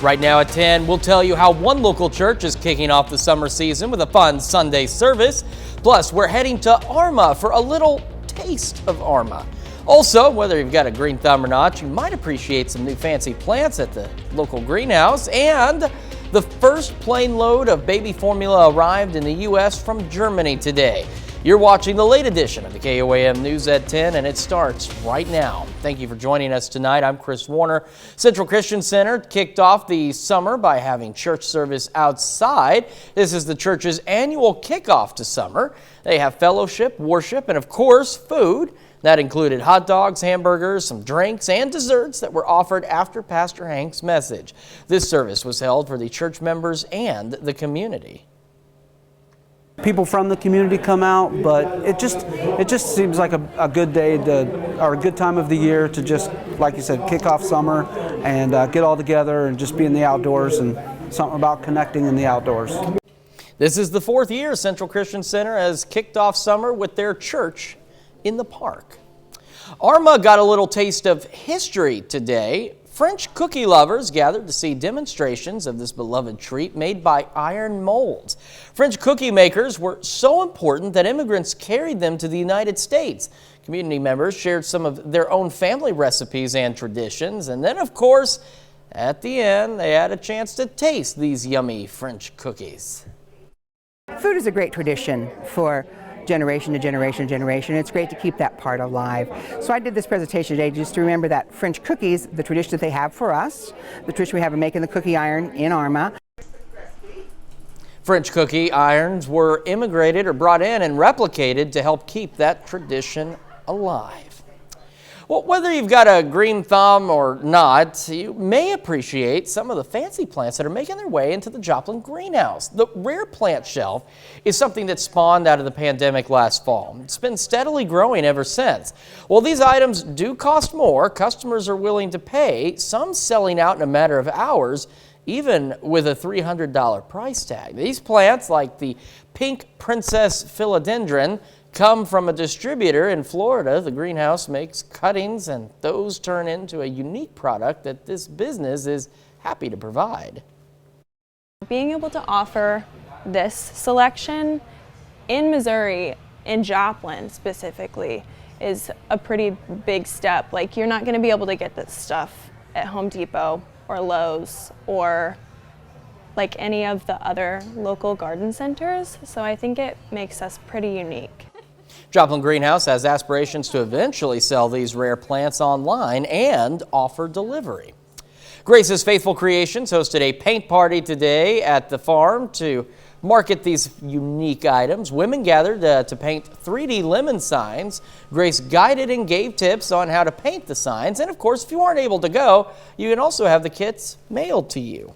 Right now at 10, we'll tell you how one local church is kicking off the summer season with a fun Sunday service. Plus, we're heading to Arma for a little taste of Arma. Also, whether you've got a green thumb or not, you might appreciate some new fancy plants at the local greenhouse. And the first plane load of baby formula arrived in the U.S. from Germany today. You're watching the late edition of the KOAM News at 10, and it starts right now. Thank you for joining us tonight. I'm Chris Warner. Central Christian Center kicked off the summer by having church service outside. This is the church's annual kickoff to summer. They have fellowship, worship, and of course, food. That included hot dogs, hamburgers, some drinks, and desserts that were offered after Pastor Hank's message. This service was held for the church members and the community. People from the community come out, but it just seems like a good day or a good time of the year to just, like you said, kick off summer and get all together and just be in the outdoors, and something about connecting in the outdoors. This is the fourth year Central Christian Center has kicked off summer with their church in the park. Arma got a little taste of history today. French cookie lovers gathered to see demonstrations of this beloved treat made by iron molds. French cookie makers were so important that immigrants carried them to the United States. Community members shared some of their own family recipes and traditions. And then, of course, at the end, they had a chance to taste these yummy French cookies. Food is a great tradition for generation to generation to generation. It's great to keep that part alive. So I did this presentation today just to remember that French cookies, the tradition that they have for us, the tradition we have of making the cookie iron in Arma. French cookie irons were immigrated or brought in and replicated to help keep that tradition alive. Well, whether you've got a green thumb or not, you may appreciate some of the fancy plants that are making their way into the Joplin greenhouse. The rare plant shelf is something that spawned out of the pandemic last fall. It's been steadily growing ever since. Well, these items do cost more. Customers are willing to pay, some selling out in a matter of hours, even with a $300 price tag. These plants, like the pink princess philodendron, come from a distributor in Florida. The greenhouse makes cuttings, and those turn into a unique product that this business is happy to provide. Being able to offer this selection in Missouri, in Joplin specifically, is a pretty big step. Like, you're not going to be able to get this stuff at Home Depot or Lowe's or like any of the other local garden centers, so I think it makes us pretty unique. Joplin Greenhouse has aspirations to eventually sell these rare plants online and offer delivery. Grace's Faithful Creations hosted a paint party today at the farm to market these unique items. Women gathered to paint 3D lemon signs. Grace guided and gave tips on how to paint the signs. And of course, if you aren't able to go, you can also have the kits mailed to you.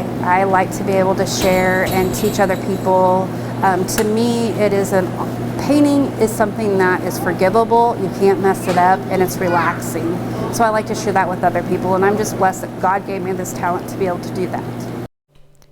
I like to be able to share and teach other people. To me, painting is something that is forgivable. You can't mess it up, and it's relaxing. So I like to share that with other people, and I'm just blessed that God gave me this talent to be able to do that.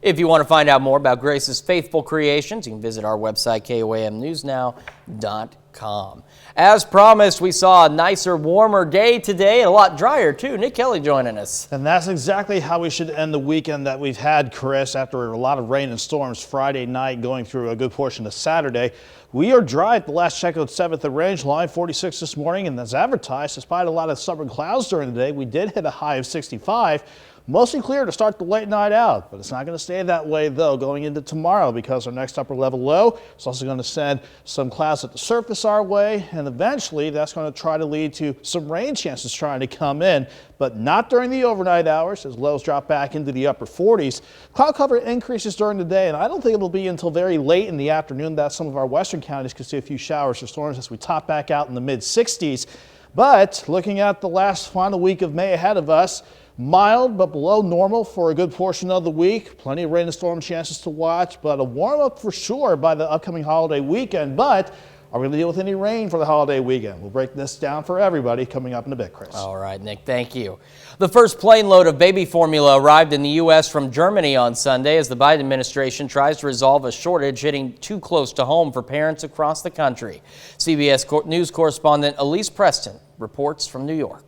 If you want to find out more about Grace's Faithful Creations, you can visit our website, KOAMnewsnow.com. As promised, we saw a nicer, warmer day today, and a lot drier too. Nick Kelly joining us. And that's exactly how we should end the weekend that we've had, Chris, after a lot of rain and storms Friday night going through a good portion of Saturday. We are dry at the last check of 7th and Range Line, 46 this morning, and as advertised, despite a lot of stubborn clouds during the day, we did hit a high of 65. Mostly clear to start the late night out, but it's not going to stay that way though going into tomorrow, because our next upper level low is also going to send some clouds at the surface our way, and eventually that's going to try to lead to some rain chances trying to come in, but not during the overnight hours as lows drop back into the upper 40s. Cloud cover increases during the day, and I don't think it'll be until very late in the afternoon that some of our western counties could see a few showers or storms as we top back out in the mid 60s. But looking at the last final week of May ahead of us, mild but below normal for a good portion of the week. Plenty of rain and storm chances to watch, but a warm up for sure by the upcoming holiday weekend. But are we going to deal with any rain for the holiday weekend? We'll break this down for everybody coming up in a bit, Chris. All right, Nick, thank you. The first plane load of baby formula arrived in the U.S. from Germany on Sunday as the Biden administration tries to resolve a shortage hitting too close to home for parents across the country. CBS News correspondent Elise Preston reports from New York.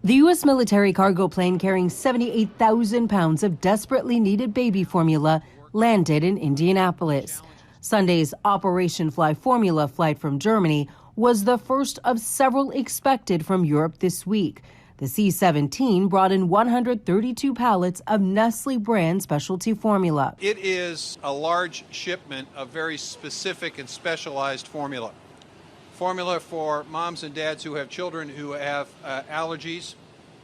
The U.S. military cargo plane carrying 78,000 pounds of desperately needed baby formula landed in Indianapolis. Sunday's Operation Fly Formula flight from Germany was the first of several expected from Europe this week. The C-17 brought in 132 pallets of Nestle brand specialty formula. It is a large shipment of very specific and specialized formula. Formula for moms and dads who have children who have allergies,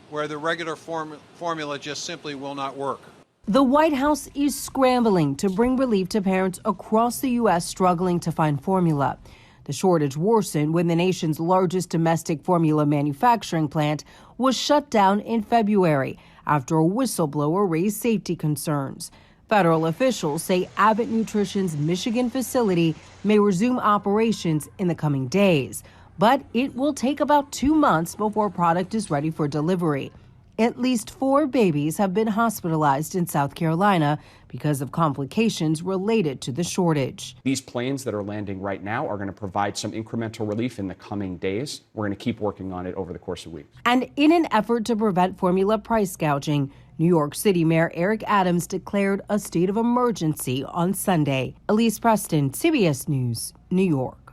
where the regular formula just simply will not work. The White House is scrambling to bring relief to parents across the U.S. struggling to find formula. The shortage worsened when the nation's largest domestic formula manufacturing plant was shut down in February after a whistleblower raised safety concerns. Federal officials say Abbott Nutrition's Michigan facility may resume operations in the coming days, but it will take about 2 months before product is ready for delivery. At least 4 babies have been hospitalized in South Carolina because of complications related to the shortage. These planes that are landing right now are going to provide some incremental relief in the coming days. We're going to keep working on it over the course of weeks. And in an effort to prevent formula price gouging, New York City Mayor Eric Adams declared a state of emergency on Sunday. Elise Preston, CBS News, New York.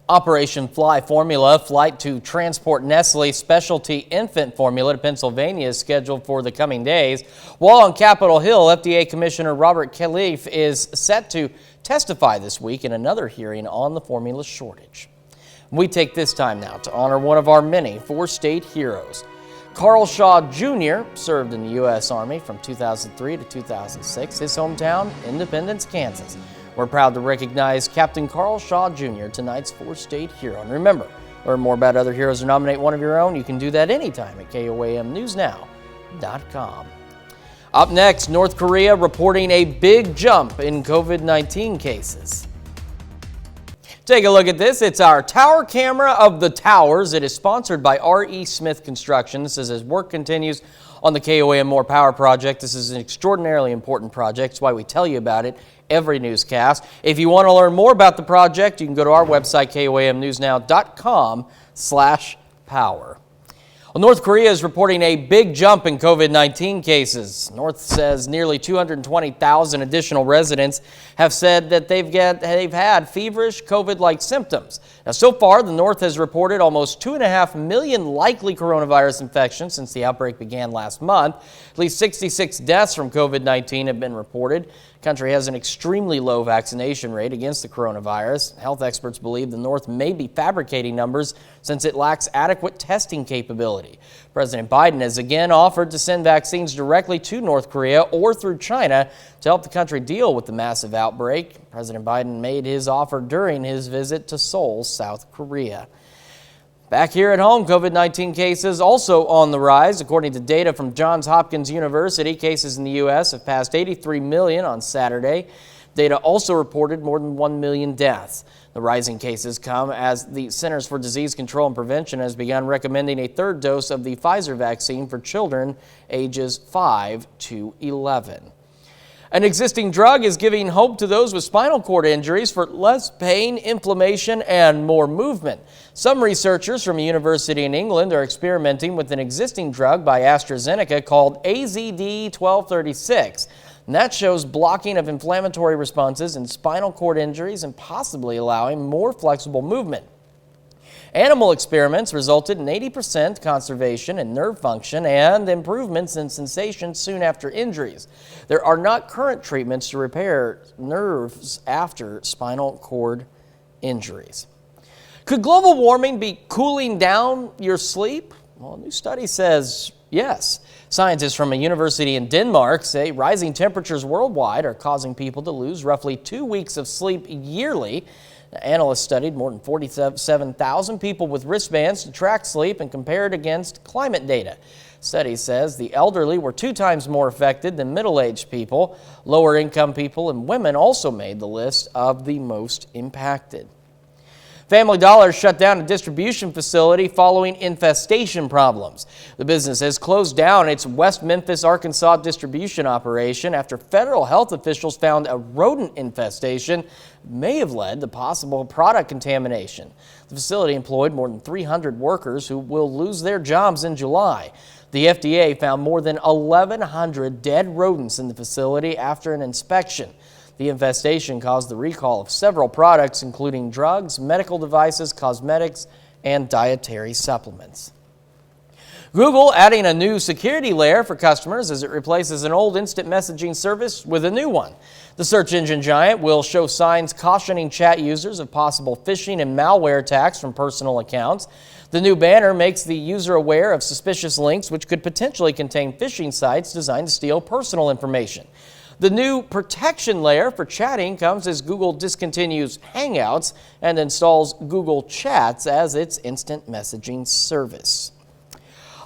Operation Fly Formula flight to transport Nestle specialty infant formula to Pennsylvania is scheduled for the coming days. While on Capitol Hill, FDA Commissioner Robert Califf is set to testify this week in another hearing on the formula shortage. We take this time now to honor one of our many 4-state heroes. Carl Shaw Jr. served in the U.S. Army from 2003 to 2006. His hometown, Independence, Kansas. We're proud to recognize Captain Carl Shaw Jr., tonight's 4-state hero. And remember, learn more about other heroes or nominate one of your own. You can do that anytime at KOAMNewsNow.com. Up next, North Korea reporting a big jump in COVID-19 cases. Take a look at this. It's our Tower Camera of the Towers. It is sponsored by R.E. Smith Construction. This is as work continues on the KOAM More Power project. This is an extraordinarily important project. That's why we tell you about it every newscast. If you want to learn more about the project, you can go to our website, KOAMNewsNow.com/power. Well, North Korea is reporting a big jump in COVID-19 cases. North says nearly 220,000 additional residents have said that they've had feverish COVID-like symptoms. Now, so far, the North has reported almost 2.5 million likely coronavirus infections since the outbreak began last month. At least 66 deaths from COVID-19 have been reported. The country has an extremely low vaccination rate against the coronavirus. Health experts believe the North may be fabricating numbers since it lacks adequate testing capability. President Biden has again offered to send vaccines directly to North Korea or through China to help the country deal with the massive outbreak. President Biden made his offer during his visit to Seoul, South Korea. Back here at home, COVID-19 cases also on the rise. According to data from Johns Hopkins University, cases in the U.S. have passed 83 million on Saturday. Data also reported more than 1 million deaths. The rising cases come as the Centers for Disease Control and Prevention has begun recommending a 3rd dose of the Pfizer vaccine for children ages 5 to 11. An existing drug is giving hope to those with spinal cord injuries for less pain, inflammation, and more movement. Some researchers from a university in England are experimenting with an existing drug by AstraZeneca called AZD1236. And that shows blocking of inflammatory responses in spinal cord injuries and possibly allowing more flexible movement. Animal experiments resulted in 80% conservation in nerve function and improvements in sensation soon after injuries. There are not current treatments to repair nerves after spinal cord injuries. Could global warming be cooling down your sleep? Well, a new study says yes. Scientists from a university in Denmark say rising temperatures worldwide are causing people to lose roughly 2 weeks of sleep yearly. Analysts studied more than 47,000 people with wristbands to track sleep and compared against climate data. Study says the elderly were 2 times more affected than middle-aged people. Lower-income people and women also made the list of the most impacted. Family Dollar shut down a distribution facility following infestation problems. The business has closed down its West Memphis, Arkansas distribution operation after federal health officials found a rodent infestation may have led to possible product contamination. The facility employed more than 300 workers who will lose their jobs in July. The FDA found more than 1,100 dead rodents in the facility after an inspection. The infestation caused the recall of several products, including drugs, medical devices, cosmetics, and dietary supplements. Google adding a new security layer for customers as it replaces an old instant messaging service with a new one. The search engine giant will show signs cautioning chat users of possible phishing and malware attacks from personal accounts. The new banner makes the user aware of suspicious links which could potentially contain phishing sites designed to steal personal information. The new protection layer for chatting comes as Google discontinues Hangouts and installs Google Chats as its instant messaging service.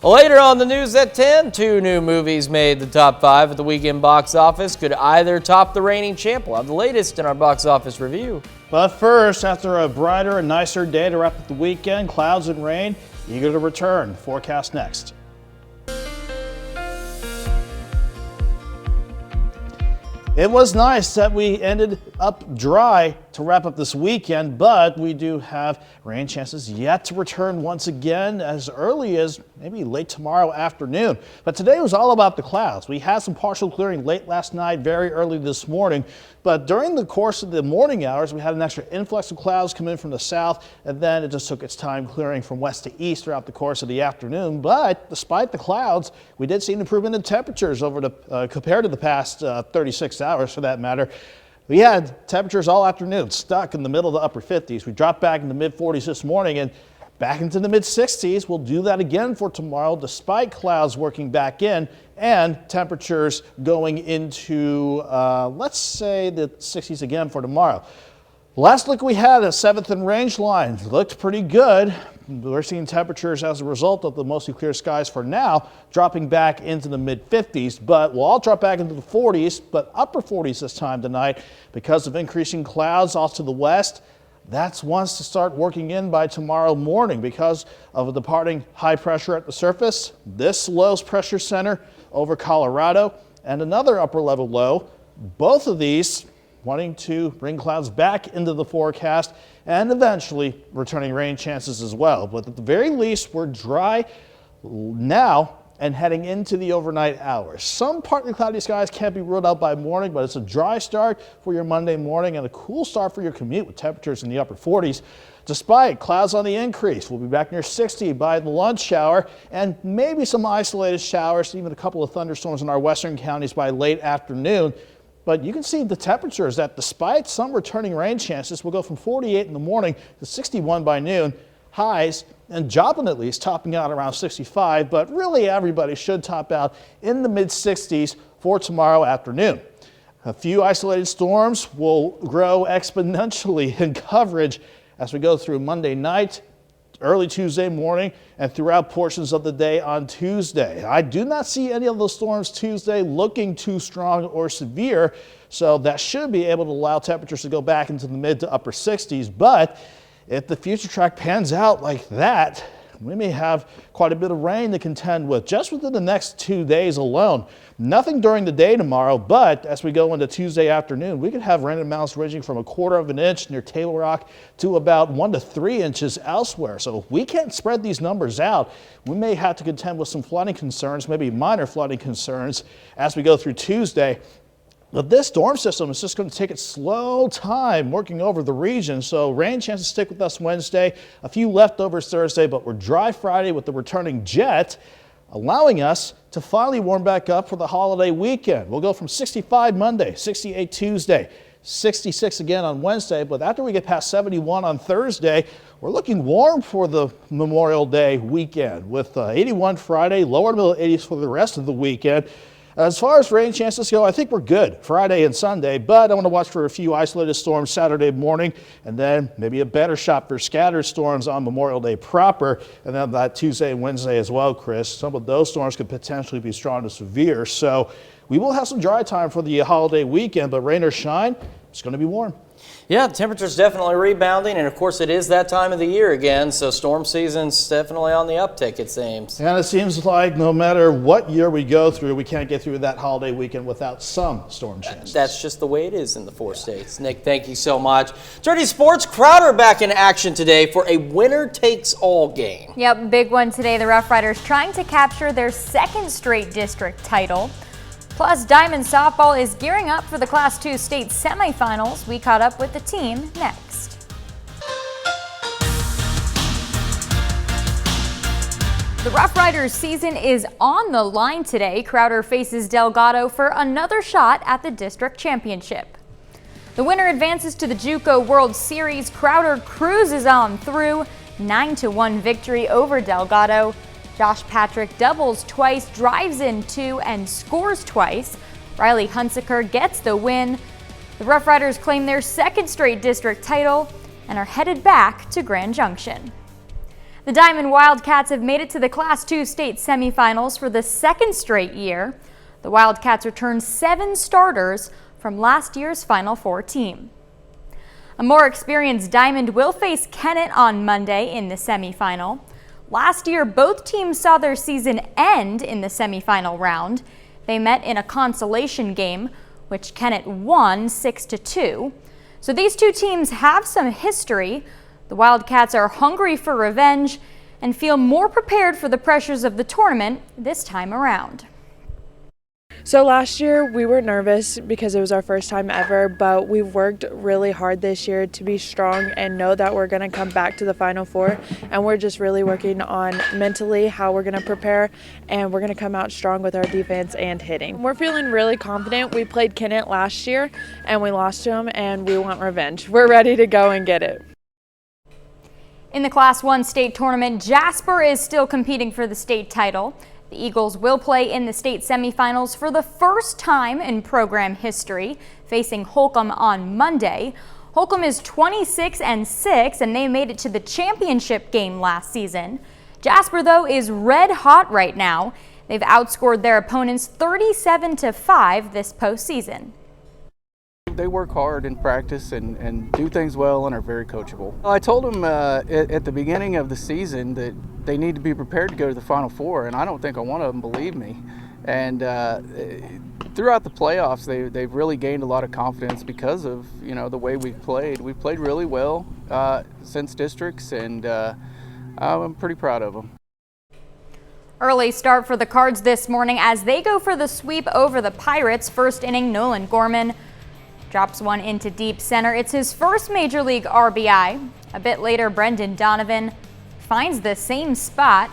Later on the news at 10, 2 new movies made the top 5 at the weekend box office. Could either top the reigning champ? We'll have the latest in our box office review. But first, after a brighter and nicer day to wrap up the weekend, clouds and rain eager to return. Forecast next. It was nice that we ended up dry to wrap up this weekend, but we do have rain chances yet to return once again as early as maybe late tomorrow afternoon. But today was all about the clouds. We had some partial clearing late last night, very early this morning, but during the course of the morning hours, we had an extra influx of clouds come in from the south, and then it just took its time clearing from west to east throughout the course of the afternoon. But despite the clouds, we did see an improvement in temperatures over the compared to the past 36 hours for that matter. We had temperatures all afternoon stuck in the middle of the upper 50s. We dropped back in the mid 40s this morning and back into the mid 60s. We'll do that again for tomorrow despite clouds working back in and temperatures going into, let's say, the 60s again for tomorrow. Last look we had at 7th and Range line looked pretty good. We're seeing temperatures as a result of the mostly clear skies for now dropping back into the mid 50s, but we'll all drop back into the 40s, but upper 40s this time tonight because of increasing clouds off to the west. That's once to start working in by tomorrow morning because of a departing high pressure at the surface, this low pressure center over Colorado, and another upper level low. Both of these wanting to bring clouds back into the forecast and eventually returning rain chances as well. But at the very least, we're dry now and heading into the overnight hours. Some partly cloudy skies can't be ruled out by morning, but it's a dry start for your Monday morning and a cool start for your commute with temperatures in the upper 40s. Despite clouds on the increase, we'll be back near 60 by the lunch hour and maybe some isolated showers, even a couple of thunderstorms in our western counties by late afternoon. But you can see the temperatures that despite some returning rain chances, will go from 48 in the morning to 61 by noon. Highs and Joplin at least topping out around 65, but really everybody should top out in the mid 60s for tomorrow afternoon. A few isolated storms will grow exponentially in coverage as we go through Monday night, early Tuesday morning, and throughout portions of the day on Tuesday. I do not see any of those storms Tuesday looking too strong or severe, so that should be able to allow temperatures to go back into the mid to upper 60s. But if the future track pans out like that, we may have quite a bit of rain to contend with just within the next 2 days alone. Nothing during the day tomorrow, but as we go into Tuesday afternoon, we could have rain amounts ranging from 1/4 of an inch near Table Rock to about 1 to 3 inches elsewhere. So if we can't spread these numbers out, we may have to contend with some flooding concerns, maybe minor flooding concerns as we go through Tuesday. But this storm system is just going to take its slow time working over the region, so rain chances stick with us Wednesday, a few leftovers Thursday, but we're dry Friday with the returning jet, allowing us to finally warm back up for the holiday weekend. We'll go from 65 Monday, 68 Tuesday, 66 again on Wednesday, but after we get past 71 on Thursday, we're looking warm for the Memorial Day weekend with 81 Friday, lower to middle 80s for the rest of the weekend. As far as rain chances go, I think we're good Friday and Sunday, but I want to watch for a few isolated storms Saturday morning and then maybe a better shot for scattered storms on Memorial Day proper. And then that Tuesday and Wednesday as well, Chris. Some of those storms could potentially be strong to severe. So we will have some dry time for the holiday weekend, but rain or shine, it's going to be warm. Yeah, the temperature's definitely rebounding, and of course it is that time of the year again, so storm season's definitely on the uptick, it seems. And it seems like no matter what year we go through, we can't get through that holiday weekend without some storm chances. That's just the way it is in the 4 states. Nick, thank you so much. Dirty Sports, Crowder back in action today for a winner-takes-all game. Yep, big one today. The Rough Riders trying to capture their 2nd straight district title. Plus, Diamond Softball is gearing up for the Class 2 state semifinals. We caught up with the team next. The Rough Riders season is on the line today. Crowder faces Delgado for another shot at the district championship. The winner advances to the JUCO World Series. Crowder cruises on through 9-1 victory over Delgado. Josh Patrick doubles twice, drives in 2, and scores twice. Riley Hunsaker gets the win. The Rough Riders claim their 2nd straight district title and are headed back to Grand Junction. The Diamond Wildcats have made it to the Class 2 state semifinals for the 2nd straight year. The Wildcats returned 7 starters from last year's Final Four team. A more experienced Diamond will face Kennett on Monday in the semifinal. Last year, both teams saw their season end in the semifinal round. They met in a consolation game, which Kennett won 6-2. So these two teams have some history. The Wildcats are hungry for revenge and feel more prepared for the pressures of the tournament this time around. So last year we were nervous because it was our first time ever, but we've worked really hard this year to be strong and know that we're going to come back to the Final Four, and we're just really working on mentally how we're going to prepare, and we're going to come out strong with our defense and hitting. We're feeling really confident. We played Kennett last year and we lost to them, and we want revenge. We're ready to go and get it. In the Class 1 state tournament, Jasper is still competing for the state title. The Eagles will play in the state semifinals for the first time in program history, facing Holcomb on Monday. Holcomb is 26-6, and they made it to the championship game last season. Jasper, though, is red hot right now. They've outscored their opponents 37-5 this postseason. They work hard in practice and do things well and are very coachable. I told them at the beginning of the season that they need to be prepared to go to the Final Four, and I don't think one of them believed me. And throughout the playoffs, they've really gained a lot of confidence because of the way we've played. We've played really well since districts, and I'm pretty proud of them. Early start for the Cards this morning as they go for the sweep over the Pirates. First inning, Nolan Gorman drops one into deep center. It's his first Major League RBI. A bit later, Brendan Donovan finds the same spot.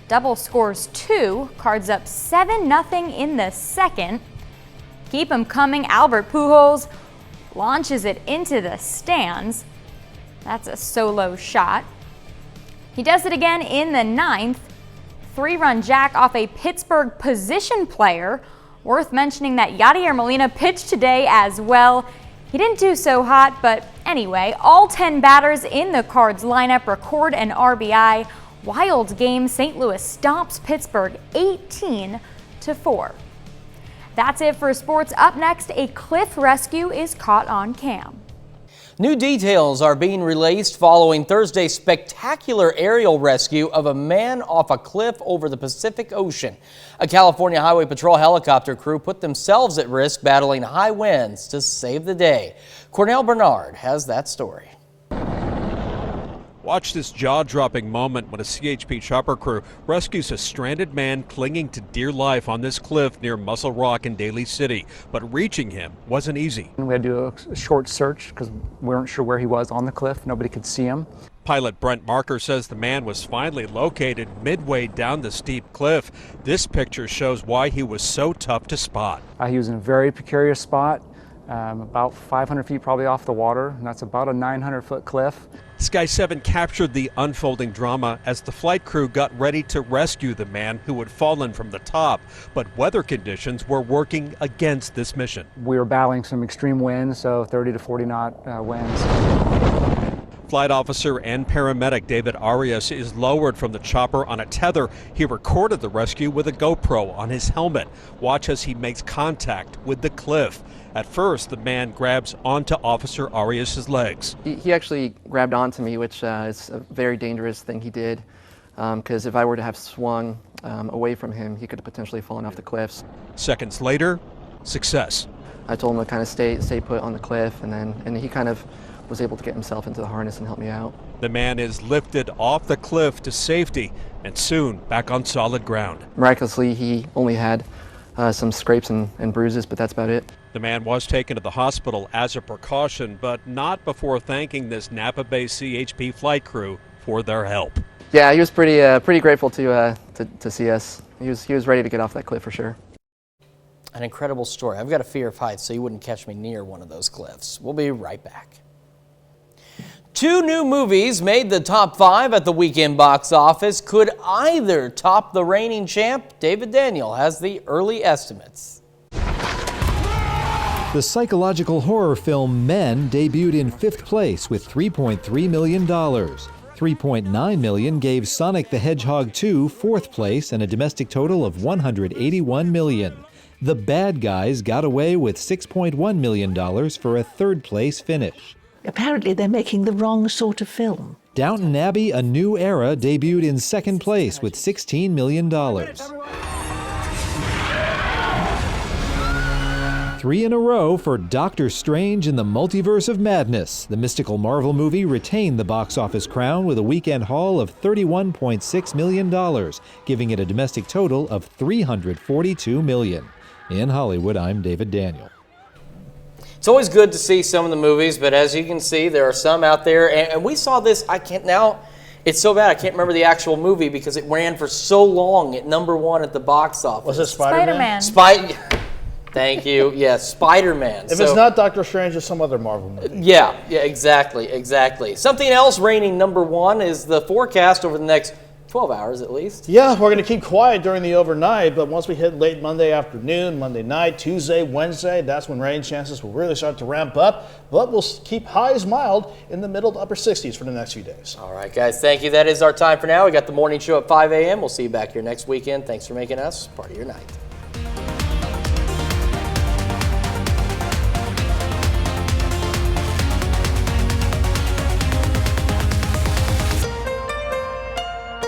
Double scores 2. Cards up 7-0 in the second. Keep them coming. Albert Pujols launches it into the stands. That's a solo shot. He does it again in the 9th. 3-run jack off a Pittsburgh position player. Worth mentioning that Yadier Molina pitched today as well. He didn't do so hot, but anyway, all 10 batters in the Cards lineup record an RBI. Wild game, St. Louis stomps Pittsburgh 18-4. That's it for sports. Up next, a cliff rescue is caught on cam. New details are being released following Thursday's spectacular aerial rescue of a man off a cliff over the Pacific Ocean. A California Highway Patrol helicopter crew put themselves at risk battling high winds to save the day. Cornell Bernard has that story. Watch this jaw-dropping moment when a CHP chopper crew rescues a stranded man clinging to dear life on this cliff near Muscle Rock in Daly City. But reaching him wasn't easy. We had to do a short search because we weren't sure where he was on the cliff. Nobody could see him. Pilot Brent Marker says the man was finally located midway down the steep cliff. This picture shows why he was so tough to spot. He was in a very precarious spot, about 500 feet probably off the water, and that's about a 900-foot cliff. Sky 7 captured the unfolding drama as the flight crew got ready to rescue the man who had fallen from the top, but weather conditions were working against this mission. We were battling some extreme winds, so 30 to 40 knot winds. Flight officer and paramedic David Arias is lowered from the chopper on a tether. He recorded the rescue with a GoPro on his helmet. Watch as he makes contact with the cliff. At first, the man grabs onto Officer Arias' legs. He actually grabbed onto me, which is a very dangerous thing he did, because if I were to have swung away from him, he could have potentially fallen off the cliffs. Seconds later, success. I told him to kind of stay put on the cliff, and he kind of was able to get himself into the harness and help me out. The man is lifted off the cliff to safety and soon back on solid ground. Miraculously, he only had some scrapes and bruises, but that's about it. The man was taken to the hospital as a precaution, but not before thanking this Napa Bay CHP flight crew for their help. Yeah, he was pretty grateful to see us. He was ready to get off that cliff for sure. An incredible story. I've got a fear of heights, so you wouldn't catch me near one of those cliffs. We'll be right back. 2 new movies made the top 5 at the weekend box office. Could either top the reigning champ? David Daniel has the early estimates. The psychological horror film Men debuted in 5th place with $3.3 million. $3.9 million gave Sonic the Hedgehog 2 4th place and a domestic total of $181 million. The Bad Guys got away with $6.1 million for a 3rd place finish. Apparently they're making the wrong sort of film. Downton Abbey: A New Era debuted in 2nd place with $16 million. 3 in a row for Doctor Strange in the Multiverse of Madness. The mystical Marvel movie retained the box office crown with a weekend haul of $31.6 million, giving it a domestic total of $342 million. In Hollywood, I'm David Daniel. It's always good to see some of the movies, but as you can see, there are some out there, and we saw this, it's so bad I can't remember the actual movie because it ran for so long at #1 at the box office. Was it Spider-Man? Thank you. Yes, Spider-Man. If it's not Doctor Strange, it's some other Marvel movie. Yeah, exactly. Something else reigning #1 is the forecast over the next 12 hours at least. Yeah, we're going to keep quiet during the overnight, but once we hit late Monday afternoon, Monday night, Tuesday, Wednesday, that's when rain chances will really start to ramp up. But we'll keep highs mild in the middle to upper 60s for the next few days. All right, guys, thank you. That is our time for now. We got the morning show at 5 a.m. We'll see you back here next weekend. Thanks for making us part of your night.